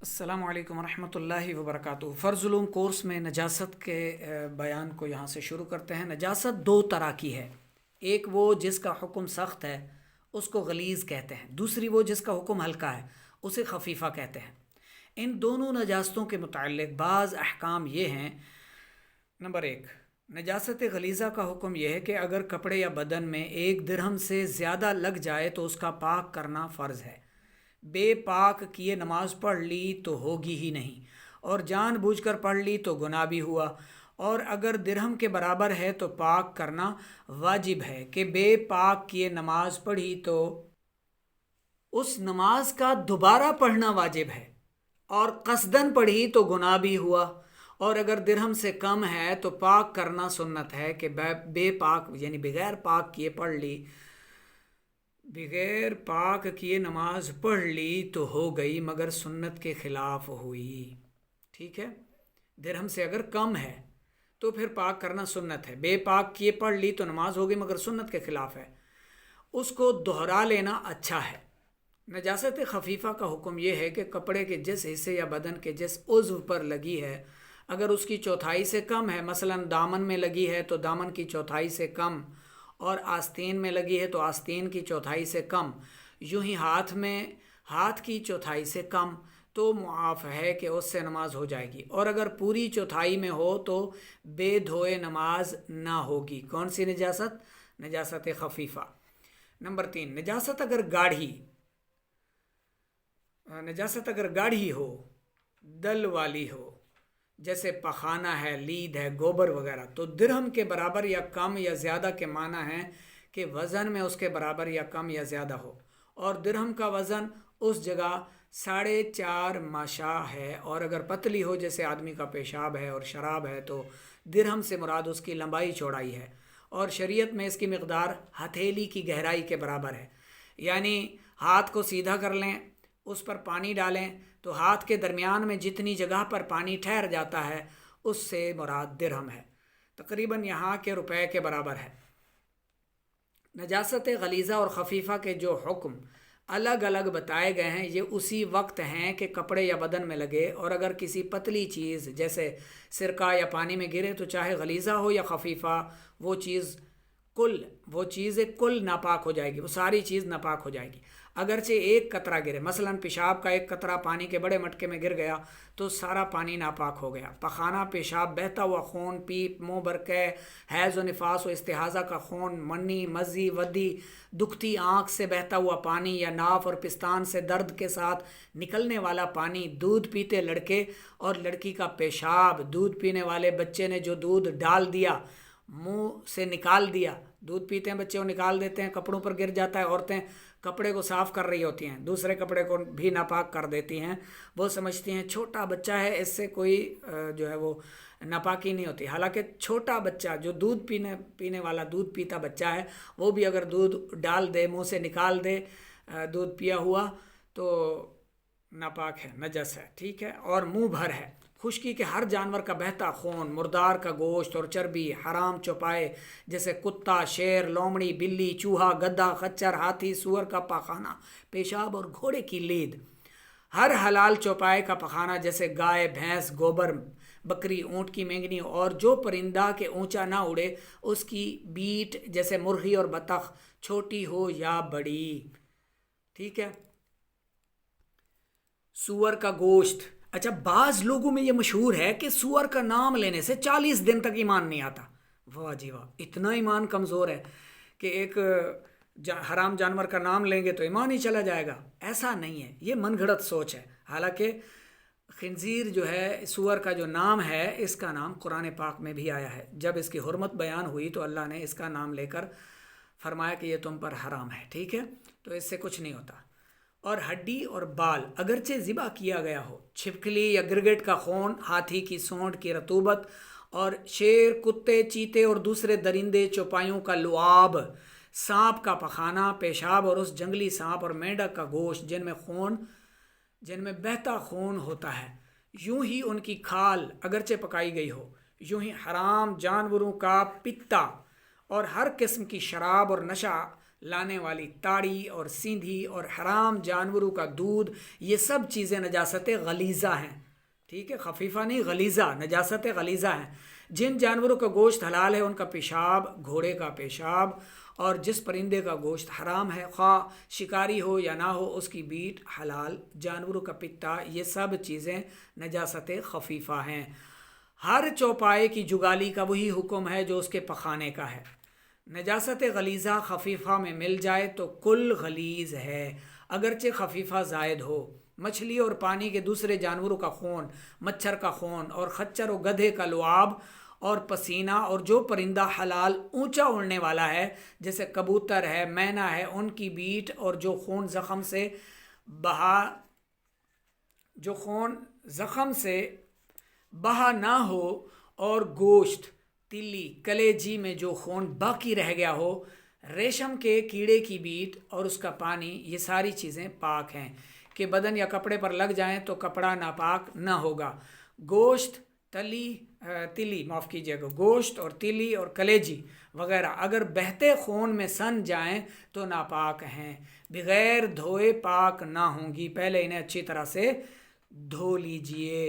السلام علیکم ورحمۃ اللہ وبرکاتہ۔ فرض علوم کورس میں نجاست کے بیان کو یہاں سے شروع کرتے ہیں۔ نجاست دو طرح کی ہے، ایک وہ جس کا حکم سخت ہے اس کو غلیظ کہتے ہیں، دوسری وہ جس کا حکم ہلکا ہے اسے خفیفہ کہتے ہیں۔ ان دونوں نجاستوں کے متعلق بعض احکام یہ ہیں۔ نمبر ایک، نجاست غلیظہ کا حکم یہ ہے کہ اگر کپڑے یا بدن میں 1 درہم سے زیادہ لگ جائے تو اس کا پاک کرنا فرض ہے۔ بے پاک کیے نماز پڑھ لی تو ہوگی ہی نہیں، اور جان بوجھ کر پڑھ لی تو گناہ بھی ہوا، اور اگر درہم کے برابر ہے تو پاک کرنا واجب ہے کہ بے پاک کیے نماز پڑھی تو اس نماز کا دوبارہ پڑھنا واجب ہے، اور قصدن پڑھی تو گناہ بھی ہوا، اور اگر درہم سے کم ہے تو پاک کرنا سنت ہے کہ بے پاک یعنی بغیر پاک کیے پڑھ لی، بغیر پاک کیے نماز پڑھ لی تو ہو گئی مگر سنت کے خلاف ہوئی۔ ٹھیک ہے، درہم سے اگر کم ہے تو پھر پاک کرنا سنت ہے، بے پاک کیے پڑھ لی تو نماز ہو گئی مگر سنت کے خلاف ہے، اس کو دہرا لینا اچھا ہے۔ نجاست خفیفہ کا حکم یہ ہے کہ کپڑے کے جس حصے یا بدن کے جس عضو پر لگی ہے اگر اس کی چوتھائی سے کم ہے، مثلا دامن میں لگی ہے تو دامن کی چوتھائی سے کم، اور آستین میں لگی ہے تو آستین کی چوتھائی سے کم، یوں ہی ہاتھ میں ہاتھ کی چوتھائی سے کم، تو معاف ہے کہ اس سے نماز ہو جائے گی، اور اگر پوری چوتھائی میں ہو تو بے دھوئے نماز نہ ہوگی۔ کون سی نجاست؟ نجاست خفیفہ۔ نمبر 3، نجاست اگر گاڑھی ہو، دل والی ہو، جیسے پخانہ ہے، لید ہے، گوبر وغیرہ، تو درہم کے برابر یا کم یا زیادہ کے معنی ہے کہ وزن میں اس کے برابر یا کم یا زیادہ ہو، اور درہم کا وزن اس جگہ 4.5 ماشا ہے، اور اگر پتلی ہو جیسے آدمی کا پیشاب ہے اور شراب ہے تو درہم سے مراد اس کی لمبائی چوڑائی ہے، اور شریعت میں اس کی مقدار ہتھیلی کی گہرائی کے برابر ہے، یعنی ہاتھ کو سیدھا کر لیں، اس پر پانی ڈالیں تو ہاتھ کے درمیان میں جتنی جگہ پر پانی ٹھہر جاتا ہے اس سے مراد درہم ہے، تقریباً یہاں کے روپے کے برابر ہے۔ نجاست غلیظہ اور خفیفہ کے جو حکم الگ الگ بتائے گئے ہیں یہ اسی وقت ہیں کہ کپڑے یا بدن میں لگے، اور اگر کسی پتلی چیز جیسے سرکہ یا پانی میں گرے تو چاہے غلیظہ ہو یا خفیفہ وہ چیز کل ناپاک ہو جائے گی، وہ ساری چیز ناپاک ہو جائے گی، اگرچہ ایک قطرہ گرے، مثلا پیشاب کا ایک قطرہ پانی کے بڑے مٹکے میں گر گیا تو سارا پانی ناپاک ہو گیا۔ پخانہ، پیشاب، بہتا ہوا خون، پیپ، منہ برقع، حیض و نفاس و استحاضہ کا خون، منی، مزی، ودی، دکھتی آنکھ سے بہتا ہوا پانی، یا ناف اور پستان سے درد کے ساتھ نکلنے والا پانی، دودھ پیتے لڑکے اور لڑکی کا پیشاب، دودھ پینے والے بچے نے جو دودھ ڈال دیا منہ سے نکال دیا، دودھ پیتے ہیں بچے وہ نکال دیتے ہیں، کپڑوں پر گر جاتا ہے، عورتیں کپڑے کو صاف کر رہی ہوتی ہیں دوسرے کپڑے کو بھی ناپاک کر دیتی ہیں، وہ سمجھتی ہیں چھوٹا بچہ ہے اس سے کوئی جو ہے وہ ناپاکی نہیں ہوتی، حالانکہ چھوٹا بچہ جو دودھ پینے والا دودھ پیتا بچہ ہے وہ بھی اگر دودھ ڈال دے، منہ سے نکال دے دودھ پیا ہوا تو ناپاک ہے، نجس ہے۔ ٹھیک ہے، اور منہ بھر ہے، خشکی کے ہر جانور کا بہتا خون، مردار کا گوشت اور چربی، حرام چوپائے جیسے کتا، شیر، لومڑی، بلی، چوہا، گدھا، خچر، ہاتھی، سور کا پخانہ، پیشاب اور گھوڑے کی لید، ہر حلال چوپائے کا پخانہ جیسے گائے، بھینس، گوبر، بکری، اونٹ کی مینگنی، اور جو پرندہ کے اونچا نہ اڑے اس کی بیٹ جیسے مرغی اور بطخ، چھوٹی ہو یا بڑی۔ ٹھیک ہے، سور کا گوشت، اچھا بعض لوگوں میں یہ مشہور ہے کہ سور کا نام لینے سے 40 دن تک ایمان نہیں آتا۔ واہ جی واہ، اتنا ایمان کمزور ہے کہ ایک حرام جانور کا نام لیں گے تو ایمان ہی چلا جائے گا؟ ایسا نہیں ہے، یہ من گھڑت سوچ ہے، حالانکہ خنزیر جو ہے، سور کا جو نام ہے، اس کا نام قرآن پاک میں بھی آیا ہے، جب اس کی حرمت بیان ہوئی تو اللہ نے اس کا نام لے کر فرمایا کہ یہ تم پر حرام ہے۔ ٹھیک ہے، تو اس سے کچھ نہیں ہوتا۔ اور ہڈی اور بال اگرچہ ذبح کیا گیا ہو، چھپکلی یا گرگٹ کا خون، ہاتھی کی سونڈ کی رطوبت، اور شیر، کتے، چیتے اور دوسرے درندے چوپایوں کا لعاب، سانپ کا پخانہ، پیشاب اور اس جنگلی سانپ اور مینڈک کا گوشت جن میں بہتا خون ہوتا ہے، یوں ہی ان کی کھال اگرچہ پکائی گئی ہو، یوں ہی حرام جانوروں کا پتا، اور ہر قسم کی شراب اور نشہ لانے والی تاڑی اور سیندھی اور حرام جانوروں کا دودھ، یہ سب چیزیں نجاست غلیظہ ہیں، ٹھیک ہے، خفیفہ نہیں، غلیظہ، نجاست غلیظہ ہیں۔ جن جانوروں کا گوشت حلال ہے ان کا پیشاب، گھوڑے کا پیشاب، اور جس پرندے کا گوشت حرام ہے، خواہ شکاری ہو یا نہ ہو، اس کی بیٹ حلال، جانوروں کا پتا، یہ سب چیزیں نجاست خفیفہ ہیں۔ ہر چوپائے کی جگالی کا وہی حکم ہے جو اس کے پخانے کا ہے۔ نجاست غلیظہ خفیفہ میں مل جائے تو کل غلیظ ہے، اگرچہ خفیفہ زائد ہو۔ مچھلی اور پانی کے دوسرے جانوروں کا خون، مچھر کا خون اور خچر و گدھے کا لعاب اور پسینہ، اور جو پرندہ حلال اونچا اڑنے والا ہے جیسے کبوتر ہے، مینا ہے، ان کی بیٹ، اور جو خون زخم سے بہا نہ ہو، اور گوشت، تلی، کلیجی میں جو خون باقی رہ گیا ہو، ریشم کے کیڑے کی بیٹ اور اس کا پانی، یہ ساری چیزیں پاک ہیں کہ بدن یا کپڑے پر لگ جائیں تو کپڑا ناپاک نہ ہوگا۔ گوشت، گوشت اور تلی اور کلیجی وغیرہ اگر بہتے خون میں سن جائیں تو ناپاک ہیں، بغیر دھوئے پاک نہ ہوں گی، پہلے انہیں اچھی طرح سے دھو لیجئے۔